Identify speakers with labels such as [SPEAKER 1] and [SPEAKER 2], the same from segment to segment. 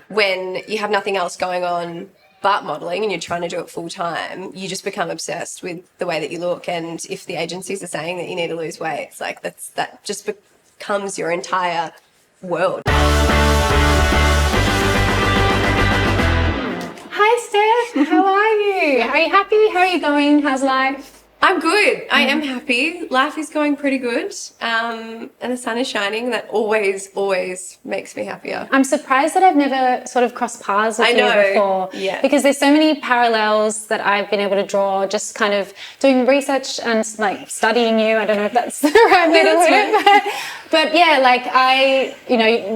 [SPEAKER 1] when you have nothing else going on but modelling and you're trying to do it full time, you just become obsessed with the way that you look. And if the agencies are saying that you need to lose weight, it's like that just becomes your entire world.
[SPEAKER 2] Hi, Steph. How are you? Are you happy? How are you going? How's life?
[SPEAKER 1] I'm good. I am happy. Life is going pretty good. And the sun is shining. That always makes me happier.
[SPEAKER 2] I'm surprised that I've never sort of crossed paths with you before.
[SPEAKER 1] Yeah.
[SPEAKER 2] Because there's so many parallels that I've been able to draw just kind of doing research and like studying you. I don't know if that's the right way to put it. But yeah, like I,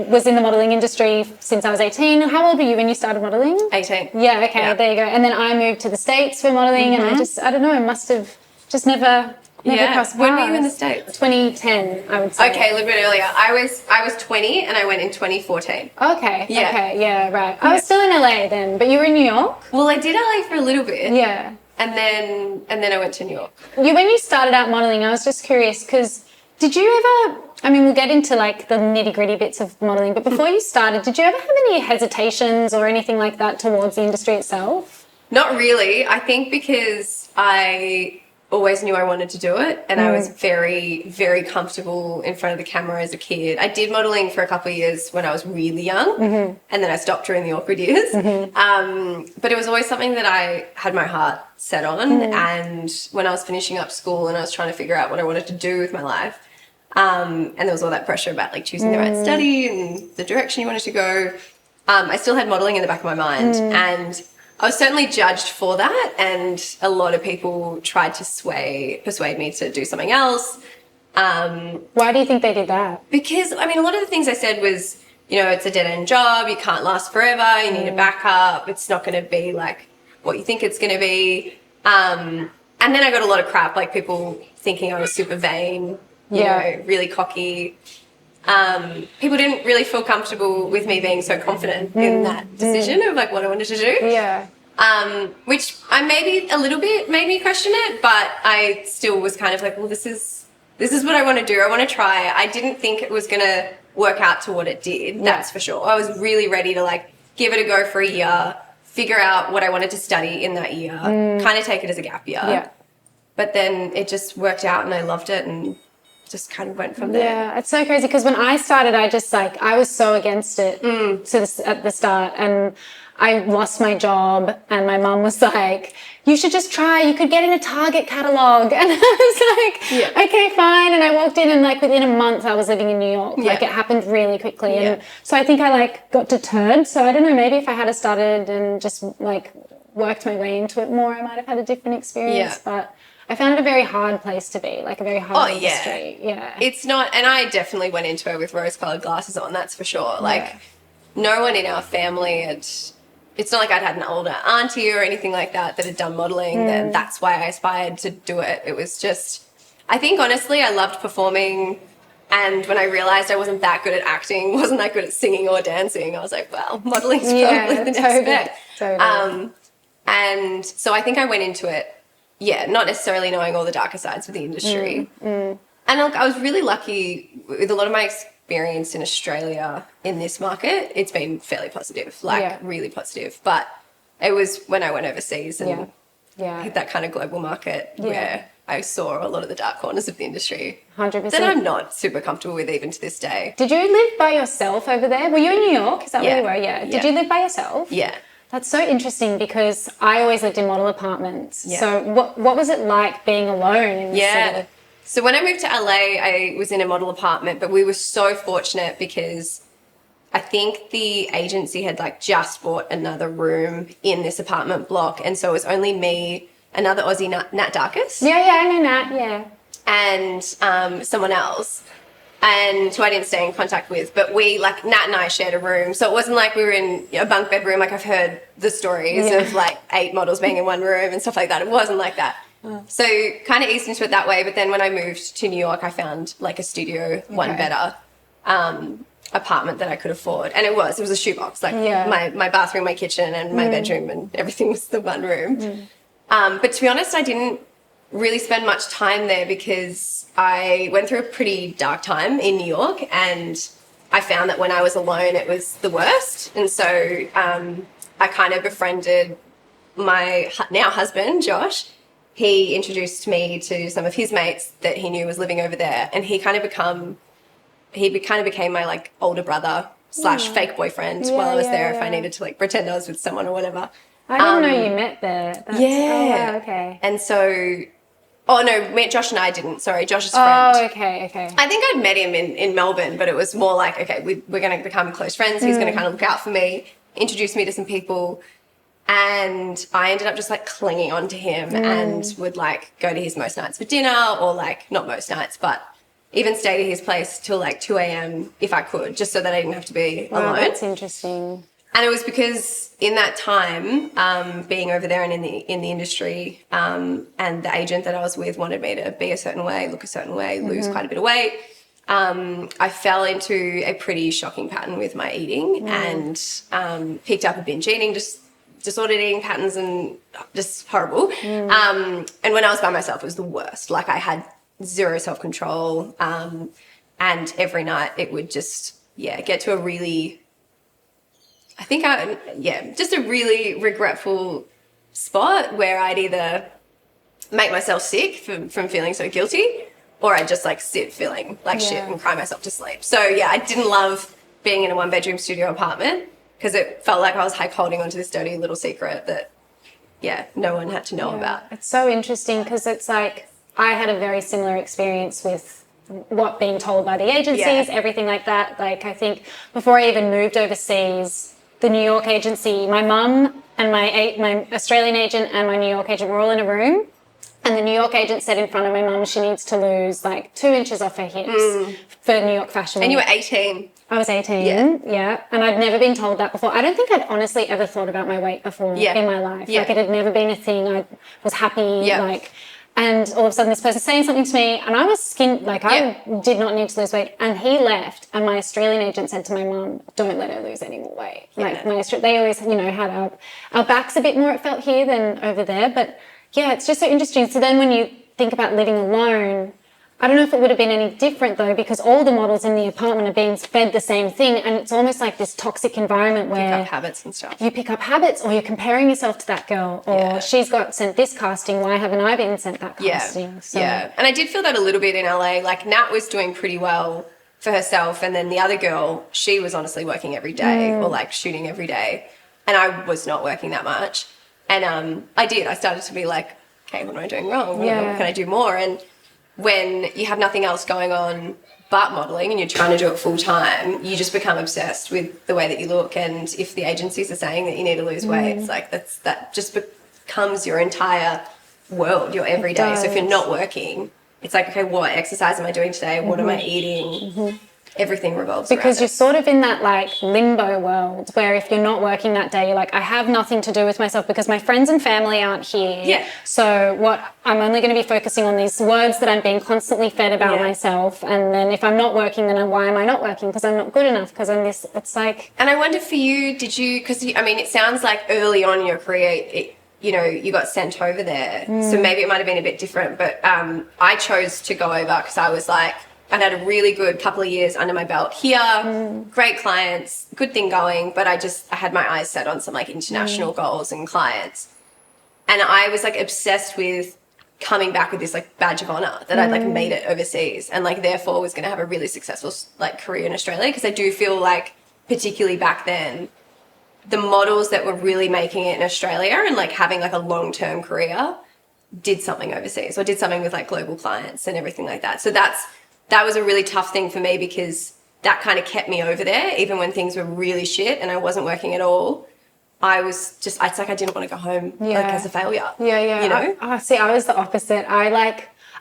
[SPEAKER 2] was in the modelling industry since I was 18. How old were you when you started modelling?
[SPEAKER 1] 18.
[SPEAKER 2] Yeah, okay, yeah. There you go. And then I moved to the States for modelling and I don't know, must have just never crossed paths.
[SPEAKER 1] When were you in the States?
[SPEAKER 2] 2010, I would say.
[SPEAKER 1] Okay, a little bit earlier. I was 20 and I went in 2014.
[SPEAKER 2] Okay, yeah, right. I was still in LA then, but you were in New York?
[SPEAKER 1] Well, I did LA for a little bit.
[SPEAKER 2] Yeah.
[SPEAKER 1] And then I went to New York.
[SPEAKER 2] When you started out modelling, I was just curious because did you ever, we'll get into like the nitty-gritty bits of modelling, but before you started, did you ever have any hesitations or anything like that towards the industry itself?
[SPEAKER 1] Not really. I think because I always knew I wanted to do it and I was very, very comfortable in front of the camera as a kid. I did modelling for a couple of years when I was really young and then I stopped during the awkward years. But it was always something that I had my heart set on and when I was finishing up school and I was trying to figure out what I wanted to do with my life, and there was all that pressure about like choosing the right study and the direction you wanted to go, I still had modelling in the back of my mind and I was certainly judged for that and a lot of people tried to persuade me to do something else.
[SPEAKER 2] Why do you think they did that?
[SPEAKER 1] Because, a lot of the things I said was, it's a dead-end job, you can't last forever, you need a backup, it's not going to be like what you think it's going to be. And then I got a lot of crap, like people thinking I was super vain, you know, really cocky. People didn't really feel comfortable with me being so confident in that decision of like what I wanted to do.
[SPEAKER 2] Yeah.
[SPEAKER 1] Which I maybe a little bit made me question it, but I still was kind of like, well, this is what I want to do. I want to try. I didn't think it was going to work out to what it did. That's for sure. I was really ready to like give it a go for a year, figure out what I wanted to study in that year, kind of take it as a gap year.
[SPEAKER 2] Yeah.
[SPEAKER 1] But then it just worked out and I loved it and just kind of went from there.
[SPEAKER 2] Yeah, it's so crazy because when I started, I was so against it at the start and I lost my job and my mum was like, you should just try, you could get in a Target catalogue. And I was like, okay, fine. And I walked in and like within a month I was living in New York. Like it happened really quickly. And so I think I like got deterred. So I don't know, maybe if I had started and just like worked my way into it more, I might have had a different experience. But I found it a very hard place to be, like a very hard industry. Yeah.
[SPEAKER 1] It's not, and I definitely went into it with rose-coloured glasses on, that's for sure. Like, no one in our family it's not like I'd had an older auntie or anything like that had done modelling, and that's why I aspired to do it. It was just, I think honestly, I loved performing, and when I realised I wasn't that good at acting, wasn't that good at singing or dancing, I was like, well, modelling's probably the next step.
[SPEAKER 2] Totally.
[SPEAKER 1] And so I think I went into it, not necessarily knowing all the darker sides of the industry. And look, I was really lucky with a lot of my experience in Australia in this market. It's been fairly positive, really positive. But it was when I went overseas and hit that kind of global market where I saw a lot of the dark corners of the industry.
[SPEAKER 2] 100%.
[SPEAKER 1] That I'm not super comfortable with even to this day.
[SPEAKER 2] Did you live by yourself over there? Were you in New York? Is that where you were? Yeah. Did you live by yourself?
[SPEAKER 1] Yeah.
[SPEAKER 2] That's so interesting because I always lived in model apartments. Yeah. So what was it like being alone in the city?
[SPEAKER 1] So when I moved to LA, I was in a model apartment, but we were so fortunate because I think the agency had like just bought another room in this apartment block. And so it was only me, another Aussie, Nat Darkus.
[SPEAKER 2] Yeah, I know Nat,
[SPEAKER 1] and someone else. And who I didn't stay in contact with, but Nat and I shared a room. So it wasn't like we were in a bunk bed room. Like I've heard the stories of like 8 models being in one room and stuff like that. It wasn't like that. So kind of eased into it that way. But then when I moved to New York, I found like a studio, one better apartment that I could afford. And it was a shoebox. Like my bathroom, my kitchen and my bedroom and everything was the one room. But to be honest, I didn't really spend much time there because I went through a pretty dark time in New York and I found that when I was alone, it was the worst. And so I kind of befriended my now husband, Josh. He introduced me to some of his mates that he knew was living over there, and he kind of became my like older brother / fake boyfriend while I was there if I needed to like pretend I was with someone or whatever.
[SPEAKER 2] I didn't know you met there. That's, Oh, wow, okay.
[SPEAKER 1] And so, Josh and I didn't. Sorry, Josh's
[SPEAKER 2] Oh,
[SPEAKER 1] friend.
[SPEAKER 2] okay.
[SPEAKER 1] I think I'd met him in Melbourne, but it was more like, okay, we're going to become close friends. He's going to kind of look out for me, introduce me to some people. And I ended up just like clinging on to him and would like go to his most nights for dinner, or like not most nights, but even stay to his place till like 2 a.m. if I could, just so that I didn't have to be alone.
[SPEAKER 2] That's interesting.
[SPEAKER 1] And it was because in that time, being over there and in the industry, and the agent that I was with wanted me to be a certain way, look a certain way, lose quite a bit of weight. I fell into a pretty shocking pattern with my eating and picked up a binge eating, just disordered eating patterns, and just horrible. And when I was by myself, it was the worst. Like I had zero self-control, and every night it would just, get to a really... just a really regretful spot where I'd either make myself sick from feeling so guilty, or I'd just like sit feeling like shit and cry myself to sleep. So I didn't love being in a 1-bedroom studio apartment, because it felt like I was like holding onto this dirty little secret that, no one had to know about.
[SPEAKER 2] It's so interesting, because it's like I had a very similar experience with what being told by the agencies, everything like that. Like I think before I even moved overseas, the New York agency, my mum and my Australian agent and my New York agent were all in a room, and the New York agent said in front of my mum she needs to lose like 2 inches off her hips for New York Fashion Week.
[SPEAKER 1] And you were 18.
[SPEAKER 2] I was 18, and I'd never been told that before. I don't think I'd honestly ever thought about my weight before in my life. Like it had never been a thing. I was happy, and all of a sudden this person's saying something to me, and I was I did not need to lose weight. And he left, and my Australian agent said to my mum, don't let her lose any more weight. Like they always, had our backs a bit more, it felt, here than over there. But it's just so interesting. So then when you think about living alone, I don't know if it would have been any different though, because all the models in the apartment are being fed the same thing, and it's almost like this toxic environment where
[SPEAKER 1] you pick up habits and stuff.
[SPEAKER 2] You pick up habits, or you're comparing yourself to that girl, or she's got sent this casting, why haven't I been sent that casting?
[SPEAKER 1] And I did feel that a little bit in LA. Like Nat was doing pretty well for herself, and then the other girl, she was honestly working every day or like shooting every day, and I was not working that much. And I started to be like, okay, what am I doing wrong? What can I do more? And when you have nothing else going on but modelling and you're trying to do it full time, you just become obsessed with the way that you look. And if the agencies are saying that you need to lose weight, it's like that just becomes your entire world, your everyday. So if you're not working, it's like, okay, what exercise am I doing today? What am I eating? Everything revolves around
[SPEAKER 2] because you're
[SPEAKER 1] it.
[SPEAKER 2] sort of in that like limbo world where if you're not working that day, you're like, I have nothing to do with myself because my friends and family aren't here. So I'm only going to be focusing on these words that I'm being constantly fed about myself. And then if I'm not working, then why am I not working? Because I'm not good enough, because I'm this, it's like.
[SPEAKER 1] And I wonder for you, because it sounds like early on in your career, you got sent over there. So maybe it might have been a bit different, but I chose to go over because I was like, I had a really good couple of years under my belt here, great clients, good thing going, but I had my eyes set on some like international goals and clients. And I was like obsessed with coming back with this like badge of honor that I'd like made it overseas, and like therefore was going to have a really successful like career in Australia. Because I do feel like, particularly back then, the models that were really making it in Australia and like having like a long-term career did something overseas, or did something with like global clients and everything like that. So that was a really tough thing for me, because that kind of kept me over there even when things were really shit and I wasn't working at all. It's like I didn't want to go home like as a failure. You know?
[SPEAKER 2] See, I was the opposite.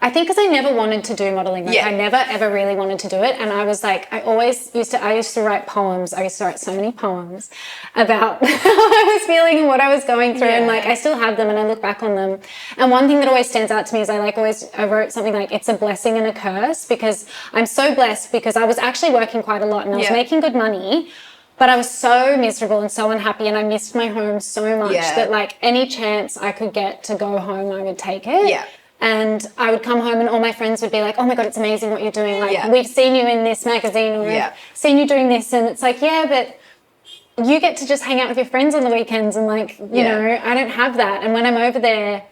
[SPEAKER 2] I think because I never wanted to do modelling. I never, ever really wanted to do it. And I was like, I used to write poems. I used to write so many poems about how I was feeling and what I was going through. And like, I still have them and I look back on them. And one thing that always stands out to me is I wrote something like, it's a blessing and a curse, because I'm so blessed because I was actually working quite a lot and I was making good money. But I was so miserable and so unhappy, and I missed my home so much that like any chance I could get to go home, I would take it. And I would come home and all my friends would be like, oh my God, it's amazing what you're doing. Like,
[SPEAKER 1] Yeah.
[SPEAKER 2] we've seen you in this magazine, or
[SPEAKER 1] Yeah.
[SPEAKER 2] we've seen you doing this. And it's like, yeah, but you get to just hang out with your friends on the weekends, and like, you know, I don't have that. And when I'm over there,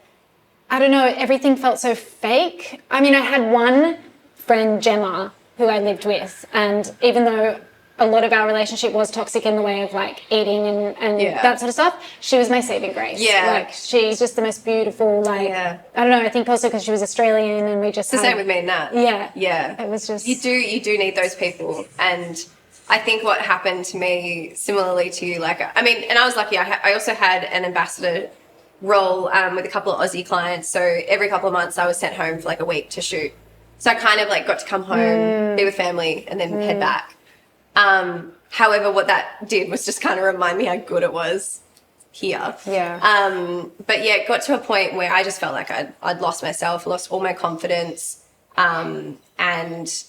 [SPEAKER 2] I don't know, everything felt so fake. I mean, I had one friend, Gemma, who I lived with, and even though a lot of our relationship was toxic in the way of like eating and that sort of stuff, she was my saving grace.
[SPEAKER 1] Yeah.
[SPEAKER 2] Like, she's just the most beautiful, like, I don't know, I think also because she was Australian and we just
[SPEAKER 1] It's the same with me and Nat.
[SPEAKER 2] Yeah.
[SPEAKER 1] Yeah.
[SPEAKER 2] It was just...
[SPEAKER 1] You do need those people. And I think what happened to me, similarly to you, like, I mean, and I was lucky, I also had an ambassador role with a couple of Aussie clients. So every couple of months I was sent home for like a week to shoot. So I kind of like got to come home, be with family, and then head back. However, what that did was just kind of remind me how good it was here.
[SPEAKER 2] Yeah.
[SPEAKER 1] But yeah, it got to a point where I just felt like I'd lost myself, lost all my confidence. And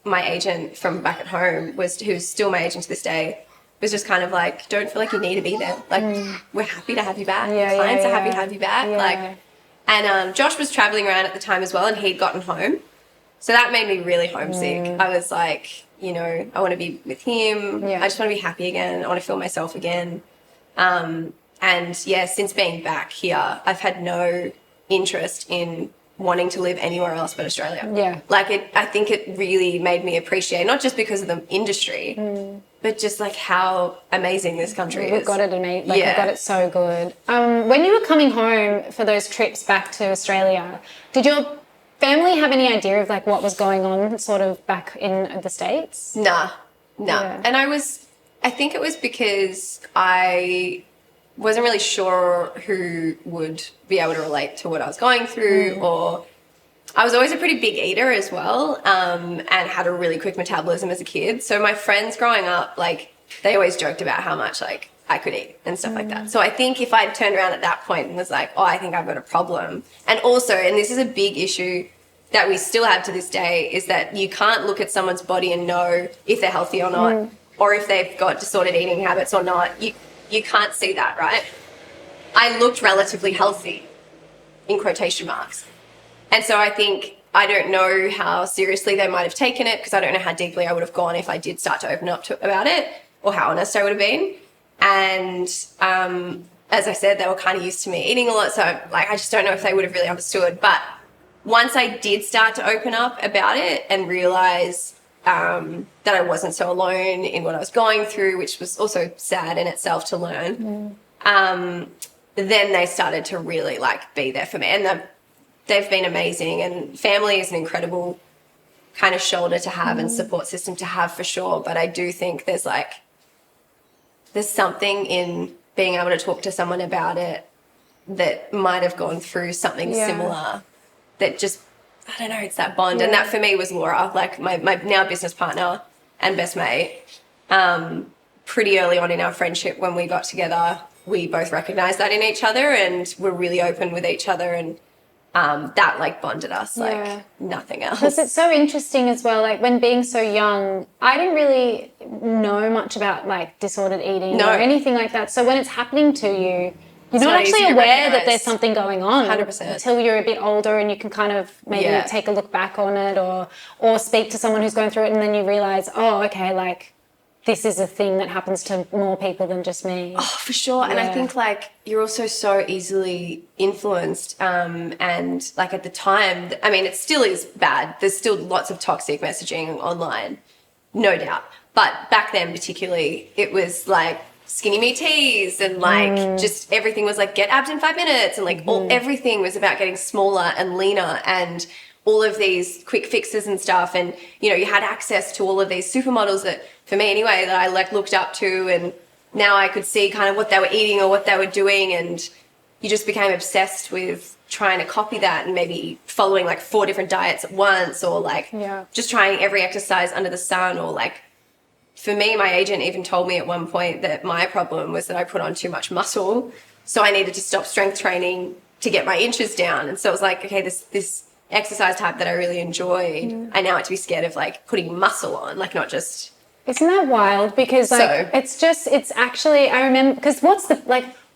[SPEAKER 1] my agent from back at home who's still my agent to this day, was just kind of like, don't feel like you need to be there. Like, we're happy to have you back. Clients are happy to have you back.
[SPEAKER 2] Yeah.
[SPEAKER 1] Like, and Josh was traveling around at the time as well, and he'd gotten home. So that made me really homesick. I was like, you know, I want to be with him.
[SPEAKER 2] Yeah.
[SPEAKER 1] I just want to be happy again. I want to feel myself again. And yeah, since being back here, I've had no interest in wanting to live anywhere else but Australia.
[SPEAKER 2] Yeah.
[SPEAKER 1] Like, I think it really made me appreciate, not just because of the industry, but just like how amazing this country is.
[SPEAKER 2] We've got it amazing. Like, we've got it so good. When you were coming home for those trips back to Australia, did your family have any idea of like what was going on sort of back in the States?
[SPEAKER 1] Nah.
[SPEAKER 2] Yeah.
[SPEAKER 1] And I think it was because I wasn't really sure who would be able to relate to what I was going through, or I was always a pretty big eater as well, and had a really quick metabolism as a kid. So my friends growing up, like, they always joked about how much like I could eat and stuff like that. So I think if I'd turned around at that point and was like, oh, I think I've got a problem. And also, and this is a big issue that we still have to this day, is that you can't look at someone's body and know if they're healthy or not, or if they've got disordered eating habits or not. You can't see that, right? I looked relatively healthy, in quotation marks. And so I think, I don't know how seriously they might have taken it, because I don't know how deeply I would have gone if I did start to open up about it, or how honest I would have been. And as I said, they were kind of used to me eating a lot, so like, I just don't know if they would have really understood. But once I did start to open up about it and realize that I wasn't so alone in what I was going through, which was also sad in itself to learn, then they started to really like be there for me. And they've been amazing, and family is an incredible kind of shoulder to have and support system to have, for sure. But I do think there's something in being able to talk to someone about it that might have gone through something similar, that just, I don't know, it's that bond. And that for me was Laura, like my now business partner and best mate. Pretty early on in our friendship, when we got together, we both recognized that in each other and were really open with each other, and that like bonded us like nothing else.
[SPEAKER 2] Because it's so interesting as well, like when being so young, I didn't really know much about like disordered eating or anything like that. So when it's happening to you, you're not actually aware that there's something going on
[SPEAKER 1] 100%.
[SPEAKER 2] Until you're a bit older and you can kind of maybe take a look back on it, or speak to someone who's going through it, and then you realize, oh, okay, like this is a thing that happens to more people than just me.
[SPEAKER 1] Oh, for sure. And I think like you're also so easily influenced. And like at the time, I mean, it still is bad. There's still lots of toxic messaging online, no doubt. But back then particularly, it was like skinny me teas, and like just everything was like get abs in 5 minutes, and like everything was about getting smaller and leaner, and all of these quick fixes and stuff. And, you know, you had access to all of these supermodels that, for me anyway, that I like looked up to, and now I could see kind of what they were eating or what they were doing, and you just became obsessed with trying to copy that, and maybe following like 4 different diets at once, or like just trying every exercise under the sun. Or like, for me, my agent even told me at one point that my problem was that I put on too much muscle, so I needed to stop strength training to get my inches down. And so it was like, okay, this exercise type that I really enjoy, I now have to be scared of like putting muscle on, like not just...
[SPEAKER 2] Isn't that wild? Because like it's actually, I remember, because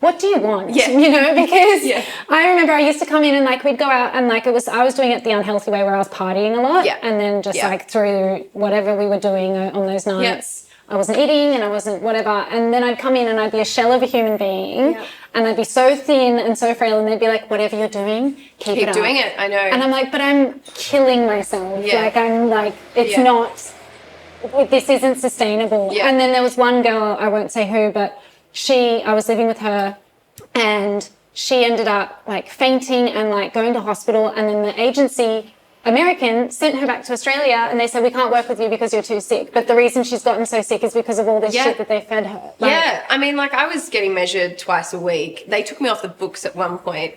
[SPEAKER 2] what do you want?
[SPEAKER 1] Yeah.
[SPEAKER 2] You know, because
[SPEAKER 1] Yeah.
[SPEAKER 2] I remember I used to come in and like we'd go out and like I was doing it the unhealthy way where I was partying a lot.
[SPEAKER 1] Yeah.
[SPEAKER 2] And then just
[SPEAKER 1] Yeah.
[SPEAKER 2] like through whatever we were doing on those nights, I wasn't eating and I wasn't whatever. And then I'd come in and I'd be a shell of a human being and I'd be so thin and so frail and they'd be like, whatever you're doing, keep it up.
[SPEAKER 1] doing it. I know.
[SPEAKER 2] And I'm like, but I'm killing myself.
[SPEAKER 1] Yeah.
[SPEAKER 2] Like I'm like, it's not, this isn't sustainable.
[SPEAKER 1] Yeah.
[SPEAKER 2] And then there was one girl, I won't say who, but I was living with her and she ended up like fainting and like going to hospital. And then the agency, American, sent her back to Australia and they said, we can't work with you because you're too sick. But the reason she's gotten so sick is because of all this shit that they fed her. Like,
[SPEAKER 1] yeah. I mean, like I was getting measured twice a week. They took me off the books at one point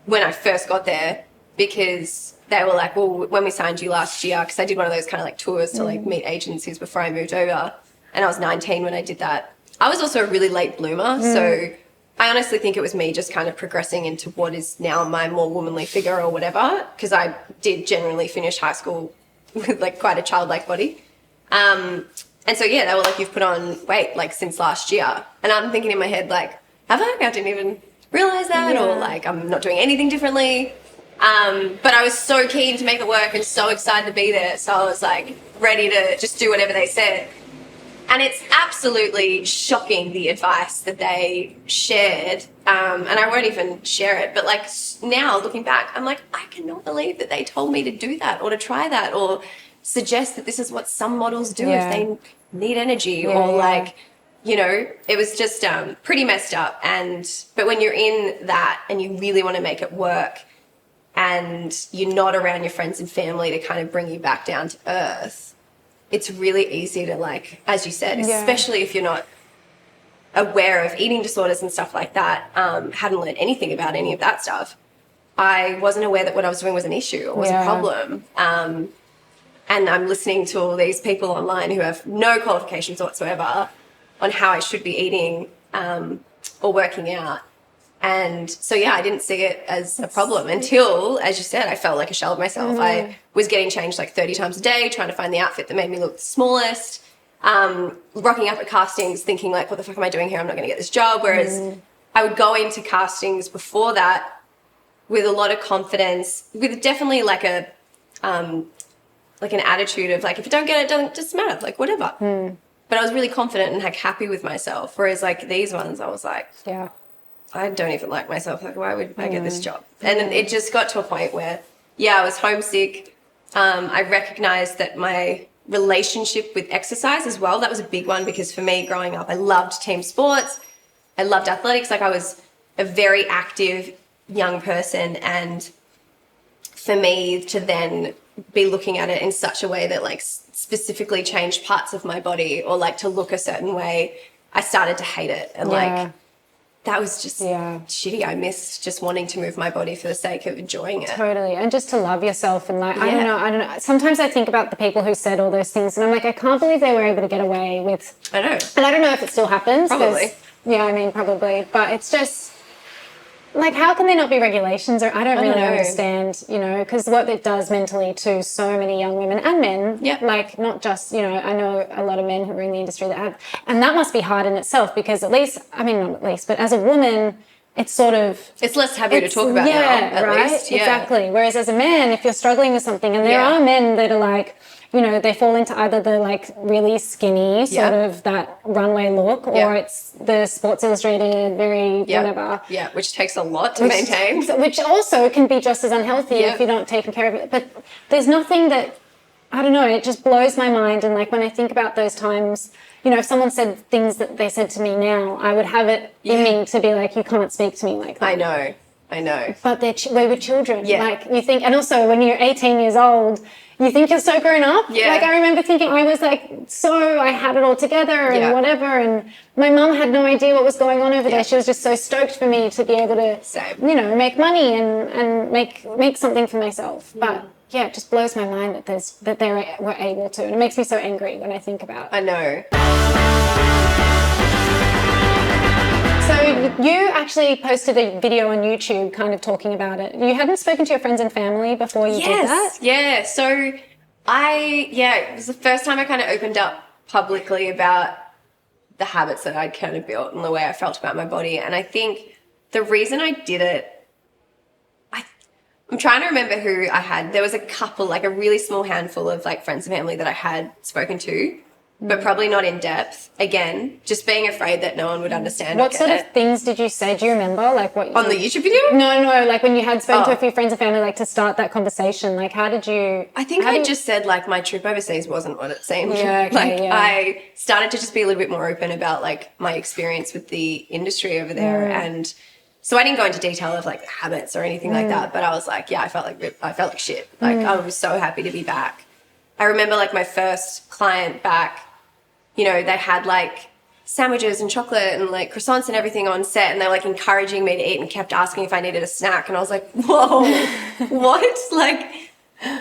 [SPEAKER 1] when I first got there because they were like, well, when we signed you last year, because I did one of those kind of like tours to like meet agencies before I moved over. And I was 19 when I did that. I was also a really late bloomer. So I honestly think it was me just kind of progressing into what is now my more womanly figure or whatever. Because I did generally finish high school with like quite a childlike body. And so, yeah, they were like, you've put on weight like since last year. And I'm thinking in my head, like, have I? I didn't even realize that. Or like, I'm not doing anything differently. But I was so keen to make it work and so excited to be there. So I was like ready to just do whatever they said. And it's absolutely shocking, the advice that they shared. And I won't even share it. But like now looking back, I'm like, I cannot believe that they told me to do that or to try that or suggest that this is what some models do if they need energy or like, you know, it was just pretty messed up. But when you're in that and you really want to make it work and you're not around your friends and family to kind of bring you back down to earth, it's really easy to like, as you said, especially if you're not aware of eating disorders and stuff like that, hadn't learned anything about any of that stuff. I wasn't aware that what I was doing was an issue or was a problem. And I'm listening to all these people online who have no qualifications whatsoever on how I should be eating or working out. And so, yeah, I didn't see it as a problem until, as you said, I felt like a shell of myself. I was getting changed like 30 times a day, trying to find the outfit that made me look the smallest, rocking up at castings thinking like, what the fuck am I doing here? I'm not going to get this job. Whereas I would go into castings before that with a lot of confidence, with definitely like an attitude of like, if you don't get it, it doesn't matter, like whatever. But I was really confident and like happy with myself. Whereas like these ones, I was like, I don't even like myself. Like, why would I get this job? And it just got to a point where, I was homesick. I recognized that my relationship with exercise as well, that was a big one because for me growing up, I loved team sports. I loved athletics. Like I was a very active young person. And for me to then be looking at it in such a way that like specifically changed parts of my body or like to look a certain way, I started to hate it. And like, that was just shitty. I missed just wanting to move my body for the sake of enjoying it.
[SPEAKER 2] Totally. And just to love yourself and like, I don't know. Sometimes I think about the people who said all those things and I'm like, I can't believe they were able to get away with.
[SPEAKER 1] I know.
[SPEAKER 2] And I don't know if it still happens.
[SPEAKER 1] Probably.
[SPEAKER 2] Yeah, I mean, probably. But it's just like, how can there not be regulations? Or I don't really understand, you know, because what it does mentally to so many young women and men, like not just, you know, I know a lot of men who are in the industry that have, and that must be hard in itself because at least, I mean, not at least, but as a woman, it's sort of...
[SPEAKER 1] It's less taboo to talk about now, at least. Yeah,
[SPEAKER 2] exactly. Whereas as a man, if you're struggling with something, and there are men that are like, you know, they fall into either the like really skinny sort of that runway look or it's the Sports Illustrated very whatever.
[SPEAKER 1] Yeah, which takes a lot to maintain.
[SPEAKER 2] Which also can be just as unhealthy if you're not taking care of it. But there's nothing that, I don't know, it just blows my mind. And like when I think about those times, you know, if someone said things that they said to me now, I would have it in me to be like, you can't speak to me like that.
[SPEAKER 1] I know.
[SPEAKER 2] But we were children. Like you think, and also when you're 18 years old, you think you're so grown up. Like I remember thinking I was like, I had it all together and whatever. And my mum had no idea what was going on over there. She was just so stoked for me to be able to, you know, make money and make something for myself. But yeah, it just blows my mind that they were able to. And it makes me so angry when I think about it.
[SPEAKER 1] I know.
[SPEAKER 2] So you actually posted a video on YouTube kind of talking about it. You hadn't spoken to your friends and family before you did that?
[SPEAKER 1] Yeah. So it was the first time I kind of opened up publicly about the habits that I'd kind of built and the way I felt about my body. And I think the reason I did it, I'm trying to remember who I had. There was a couple, like a really small handful of like friends and family that I had spoken to, but probably not in depth. Again, just being afraid that no one would understand.
[SPEAKER 2] What sort of things did you say? Do you remember? Like what
[SPEAKER 1] on the YouTube video?
[SPEAKER 2] No, like when you had spoken to a few friends and family, like to start that conversation, like how did you?
[SPEAKER 1] I think I just said like my trip overseas wasn't what it seemed.
[SPEAKER 2] Yeah, okay,
[SPEAKER 1] I started to just be a little bit more open about like my experience with the industry over there, and so I didn't go into detail of like habits or anything like that. But I was like, yeah, I felt like shit. Like I was so happy to be back. I remember like my first client back. You know, they had like sandwiches and chocolate and like croissants and everything on set, and they were like encouraging me to eat and kept asking if I needed a snack. And I was like, whoa, what? Like,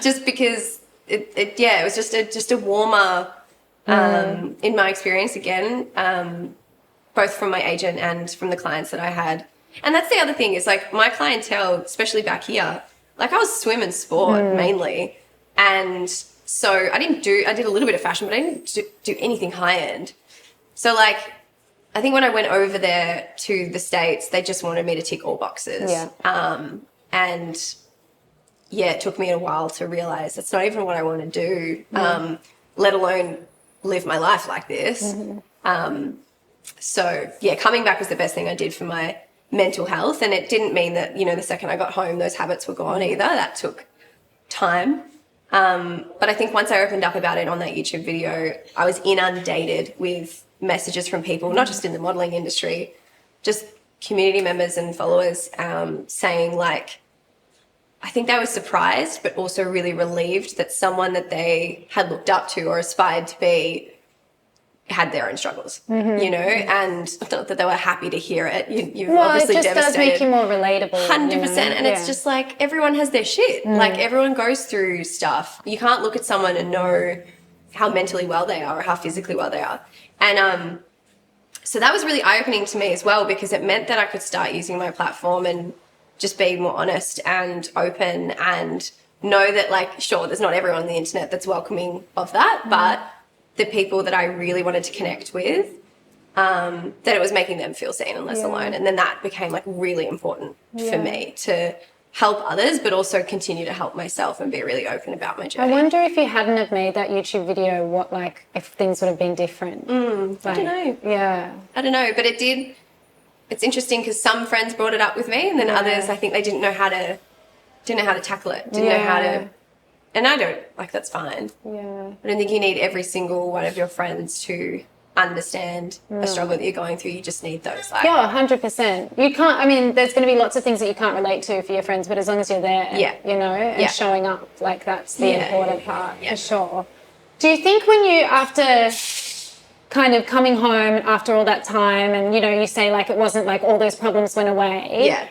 [SPEAKER 1] just because it was just a warmer, in my experience again, both from my agent and from the clients that I had. And that's the other thing is like my clientele, especially back here, like I was swim and sport mainly. And so I did a little bit of fashion, but I didn't do anything high end. So like, I think when I went over there to the States, they just wanted me to tick all boxes.
[SPEAKER 2] Yeah.
[SPEAKER 1] And yeah, it took me a while to realize that's not even what I want to do, let alone live my life like this. So yeah, coming back was the best thing I did for my mental health. And it didn't mean that, you know, the second I got home, those habits were gone either. That took time. But I think once I opened up about it on that YouTube video, I was inundated with messages from people, not just in the modeling industry, just community members and followers, saying like, I think they were surprised, but also really relieved that someone that they had looked up to or aspired to be had their own struggles, you know, and not that they were happy to hear it. You're obviously
[SPEAKER 2] it just
[SPEAKER 1] devastated.
[SPEAKER 2] does make you more relatable.
[SPEAKER 1] 100%.
[SPEAKER 2] You know?
[SPEAKER 1] And it's just like everyone has their shit. Like everyone goes through stuff. You can't look at someone and know how mentally well they are or how physically well they are. And so that was really eye-opening to me as well, because it meant that I could start using my platform and just be more honest and open and know that, like, sure, there's not everyone on the internet that's welcoming of that, but the people that I really wanted to connect with, that it was making them feel seen and less alone. And then that became like really important for me to help others, but also continue to help myself and be really open about my journey.
[SPEAKER 2] I wonder if you hadn't have made that YouTube video, what, like, if things would have been different.
[SPEAKER 1] I don't know.
[SPEAKER 2] Yeah.
[SPEAKER 1] I don't know, but it did. It's interesting because some friends brought it up with me, and then others, I think they didn't know how to tackle it, didn't know how to. And I don't, like, that's fine.
[SPEAKER 2] Yeah.
[SPEAKER 1] I don't think you need every single one of your friends to understand a struggle that you're going through. You just need those, like,
[SPEAKER 2] Yeah, 100%. You can't, I mean, there's going to be lots of things that you can't relate to for your friends, but as long as you're there, you know, and showing up, like, that's the important part, for sure. Do you think when you, after kind of coming home after all that time and, you know, you say, like, it wasn't like all those problems went away.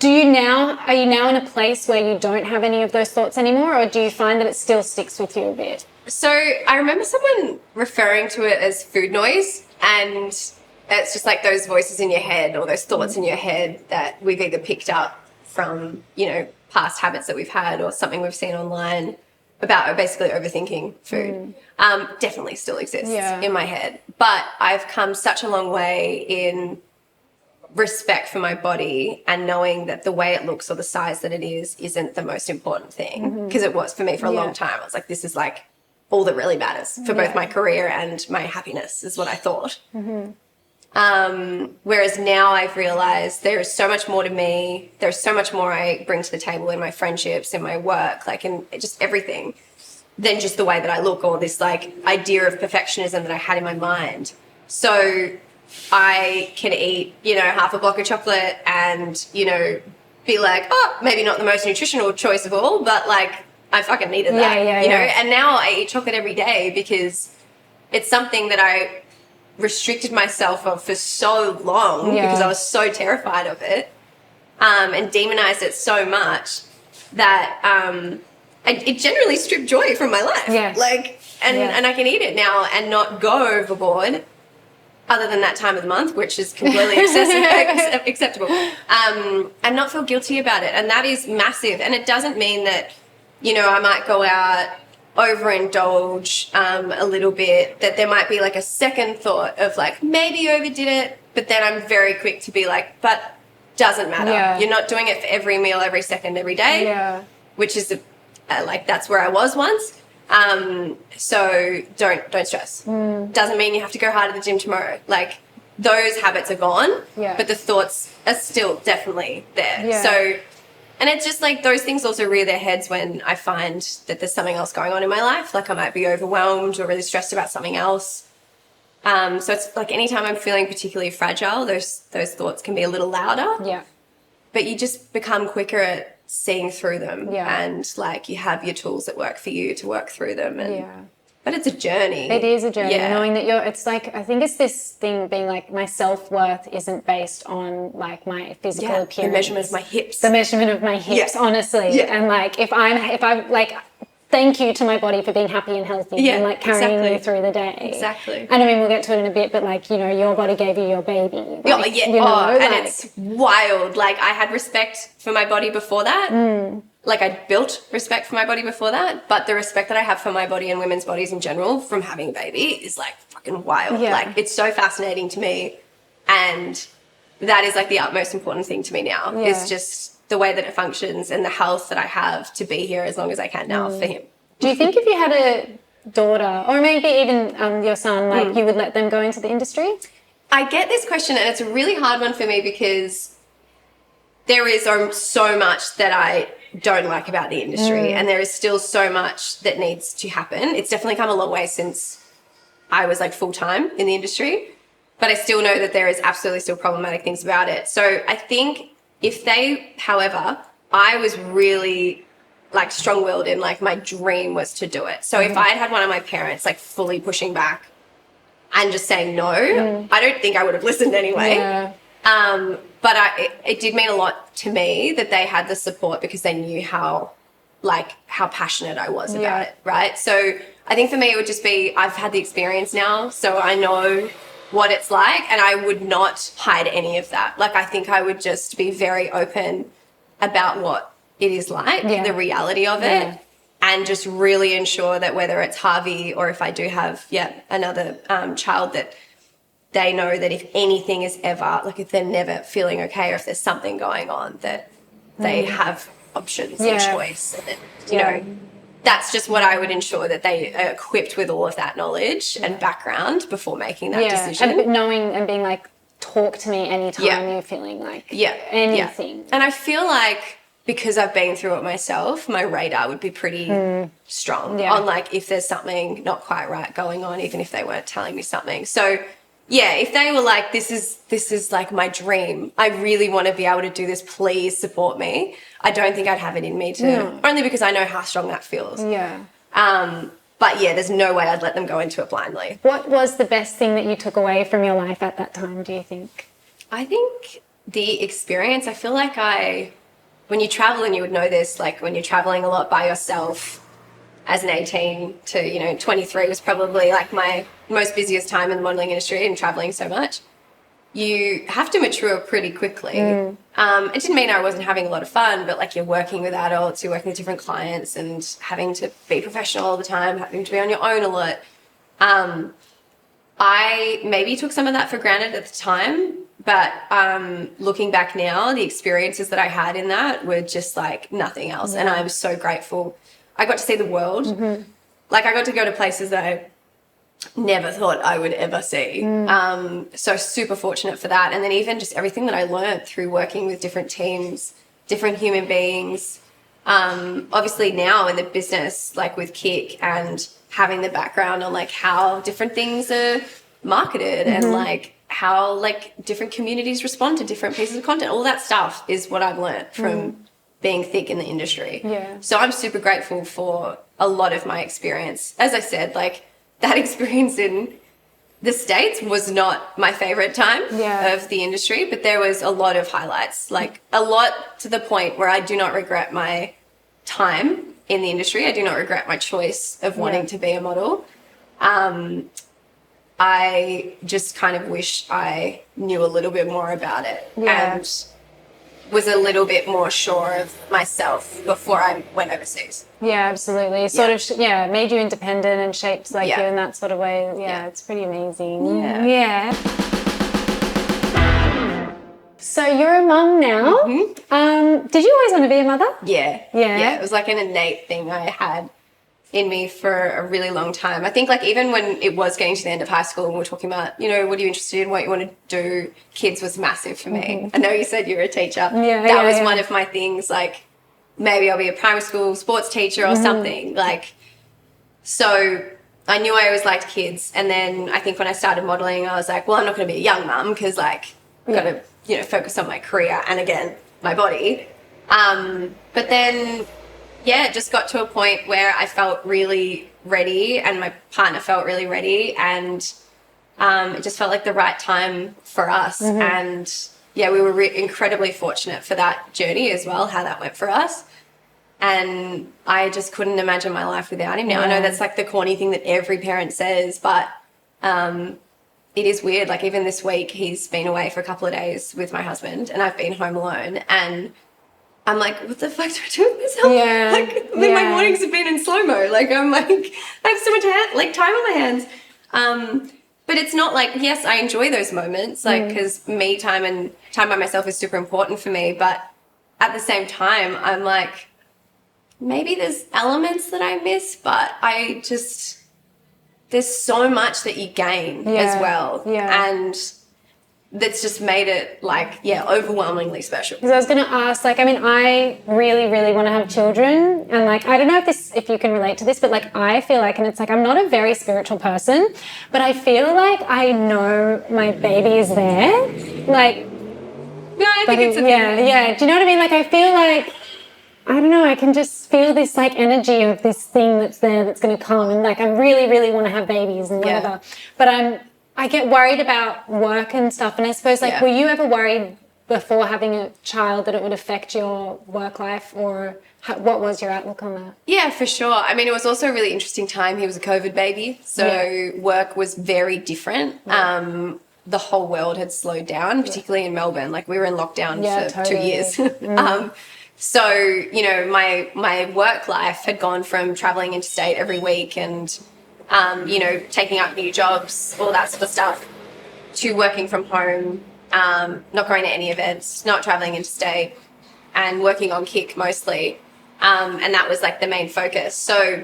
[SPEAKER 2] Are you now in a place where you don't have any of those thoughts anymore, or do you find that it still sticks with you a bit?
[SPEAKER 1] So I remember someone referring to it as food noise, and it's just like those voices in your head or those thoughts in your head that we've either picked up from, you know, past habits that we've had or something we've seen online about basically overthinking food. Definitely still exists in my head. But I've come such a long way in respect for my body and knowing that the way it looks or the size that it is isn't the most important thing, because it was for me for a long time. I was like, this is like all that really matters for both my career and my happiness, is what I thought. Whereas now I've realized there is so much more to me. There's so much more I bring to the table in my friendships, in my work, like in just everything, than just the way that I look or this like idea of perfectionism that I had in my mind. So I can eat, you know, half a block of chocolate and, you know, be like, oh, maybe not the most nutritional choice of all, but like I fucking needed that, you know? And now I eat chocolate every day because it's something that I restricted myself of for so long because I was so terrified of it, and demonized it so much that it generally stripped joy from my life. Like, and I can eat it now and not go overboard, other than that time of the month, which is completely acceptable, and not feel guilty about it. And that is massive. And it doesn't mean that, you know, I might go out overindulge a little bit, that there might be like a second thought of like, maybe you overdid it, but then I'm very quick to be like, but doesn't matter.
[SPEAKER 2] Yeah.
[SPEAKER 1] You're not doing it for every meal, every second, every day.
[SPEAKER 2] Yeah.
[SPEAKER 1] Which is like, that's where I was once. So don't stress. Doesn't mean you have to go hard at the gym tomorrow. Like, those habits are gone,
[SPEAKER 2] Yeah.
[SPEAKER 1] but the thoughts are still definitely there.
[SPEAKER 2] Yeah.
[SPEAKER 1] So, and it's just like those things also rear their heads when I find that there's something else going on in my life. Like, I might be overwhelmed or really stressed about something else. So it's like anytime I'm feeling particularly fragile, those thoughts can be a little louder.
[SPEAKER 2] Yeah.
[SPEAKER 1] But you just become quicker at seeing through them.
[SPEAKER 2] Yeah.
[SPEAKER 1] And like, you have your tools that work for you to work through them. And,
[SPEAKER 2] Yeah.
[SPEAKER 1] But it's a journey.
[SPEAKER 2] It is a journey,
[SPEAKER 1] Yeah.
[SPEAKER 2] knowing that it's like, I think it's this thing being like, my self-worth isn't based on like my physical
[SPEAKER 1] Yeah,
[SPEAKER 2] appearance.
[SPEAKER 1] the measurement of my hips.
[SPEAKER 2] The measurement of my hips,
[SPEAKER 1] Yeah.
[SPEAKER 2] honestly.
[SPEAKER 1] Yeah.
[SPEAKER 2] And like, if I'm like, thank you to my body for being happy and healthy
[SPEAKER 1] Yeah,
[SPEAKER 2] and like carrying me
[SPEAKER 1] exactly.
[SPEAKER 2] through the day.
[SPEAKER 1] Exactly.
[SPEAKER 2] And I mean, we'll get to it in a bit, but like, you know, your body gave you your baby.
[SPEAKER 1] Yeah,
[SPEAKER 2] Like,
[SPEAKER 1] yeah.
[SPEAKER 2] you know,
[SPEAKER 1] and
[SPEAKER 2] like-
[SPEAKER 1] it's wild. Like, I had respect for my body before that. Like, I built respect for my body before that, but the respect that I have for my body and women's bodies in general from having a baby is like fucking wild.
[SPEAKER 2] Yeah.
[SPEAKER 1] Like, it's so fascinating to me, and that is like the utmost important thing to me now.
[SPEAKER 2] Yeah.
[SPEAKER 1] Is just the way that it functions and the health that I have to be here as long as I can now for him.
[SPEAKER 2] Do you think if you had a daughter, or maybe even your son, like you would let them go into the industry?
[SPEAKER 1] I get this question, and it's a really hard one for me because there is so much that I don't like about the industry, and there is still so much that needs to happen. It's definitely come a long way since I was like full-time in the industry, but I still know that there is absolutely still problematic things about it. So I think however, I was really like strong-willed and like my dream was to do it. So if I had one of my parents like fully pushing back and just saying no, I don't think I would have listened anyway.
[SPEAKER 2] Yeah.
[SPEAKER 1] But it did mean a lot to me that they had the support because they knew how passionate I was about it, right? So I think for me it would just be, I've had the experience now, so I know what it's like, and I would not hide any of that. Like, I think I would just be very open about what it is like, the reality of it, and just really ensure that whether it's Harvey or if I do have another child, that they know that if anything is ever, like if they're never feeling okay or if there's something going on, that they have options and choice. And that, you know, that's just what I would ensure, that they are equipped with all of that knowledge and background before making that decision.
[SPEAKER 2] And knowing and being like, talk to me anytime you're feeling like anything.
[SPEAKER 1] And I feel like because I've been through it myself, my radar would be pretty strong on like if there's something not quite right going on, even if they weren't telling me something. So yeah, if they were like, this is like my dream, I really want to be able to do this, please support me, I don't think I'd have it in me to, only because I know how strong that feels.
[SPEAKER 2] Yeah.
[SPEAKER 1] But yeah, there's no way I'd let them go into it blindly.
[SPEAKER 2] What was the best thing that you took away from your life at that time, do you think?
[SPEAKER 1] I think the experience, I feel like when you travel, and you would know this, like when you're traveling a lot by yourself, as an 18 to 23 was probably like my most busiest time in the modeling industry and traveling so much. You have to mature pretty quickly. It didn't mean I wasn't having a lot of fun, but like, you're working with adults, you're working with different clients and having to be professional all the time, having to be on your own a lot. I maybe took some of that for granted at the time, but looking back now, the experiences that I had in that were just like nothing else. And I'm so grateful. I got to see the world. Like, I got to go to places that I never thought I would ever see. So super fortunate for that. And then even just everything that I learned through working with different teams, different human beings. Obviously now in the business, like with Kick, and having the background on like how different things are marketed and like how like different communities respond to different pieces of content. All that stuff is what I've learned from being thick in the industry.
[SPEAKER 2] Yeah.
[SPEAKER 1] So I'm super grateful for a lot of my experience. As I said, like, that experience in the States was not my favorite time of the industry, but there was a lot of highlights, like a lot to the point where I do not regret my time in the industry. I do not regret my choice of wanting to be a model. I just kind of wish I knew a little bit more about it. And was a little bit more sure of myself before I went overseas.
[SPEAKER 2] Yeah, absolutely. Sort of, made you independent and shaped like you in that sort of way. Yeah, it's pretty amazing. Yeah. So you're a mum now. Did you always want to be a mother?
[SPEAKER 1] Yeah.
[SPEAKER 2] Yeah.
[SPEAKER 1] It was like an innate thing I had in me for a really long time. I think like even when it was getting to the end of high school and we were talking about, you know, what are you interested in, what you want to do, kids was massive for me. I know you said you were a teacher. That was one of my things, like maybe I'll be a primary school sports teacher or something. Like, so I knew I always liked kids. And then I think when I started modeling, I was like, well, I'm not going to be a young mum because like I've got to, you know, focus on my career and again, my body. But then it just got to a point where I felt really ready and my partner felt really ready and it just felt like the right time for us. And we were incredibly fortunate for that journey as well, how that went for us. And I just couldn't imagine my life without him now. I know that's like the corny thing that every parent says, but it is weird. Like even this week, he's been away for a couple of days with my husband and I've been home alone and I'm like, what the fuck do I do with myself? Like, my mornings have been in slow-mo. Like, I'm like, I have so much time on my hands. But it's not like, yes, I enjoy those moments, like, because me time and time by myself is super important for me. But at the same time, I'm like, maybe there's elements that I miss, but there's so much that you gain as well. And that's just made it like, overwhelmingly special.
[SPEAKER 2] Because I was going to ask, like, I mean, I really, really want to have children. And like, I don't know if you can relate to this, but like, I feel like, and it's like, I'm not a very spiritual person, but I feel like I know my baby is there. Like,
[SPEAKER 1] no, I think it's a thing.
[SPEAKER 2] Yeah. Do you know what I mean? Like, I feel like, I don't know, I can just feel this like energy of this thing that's there that's going to come. And like, I really, really want to have babies and whatever. But I get worried about work and stuff. And I suppose, like, were you ever worried before having a child that it would affect your work life or what was your outlook on that?
[SPEAKER 1] Yeah, for sure. I mean, it was also a really interesting time. He was a COVID baby. So work was very different. The whole world had slowed down, particularly in Melbourne. Like we were in lockdown for 2 years. So, you know, my work life had gone from traveling interstate every week and you know, taking up new jobs, all that sort of stuff, to working from home, not going to any events, not traveling interstate, and working on Kik mostly. And that was like the main focus. So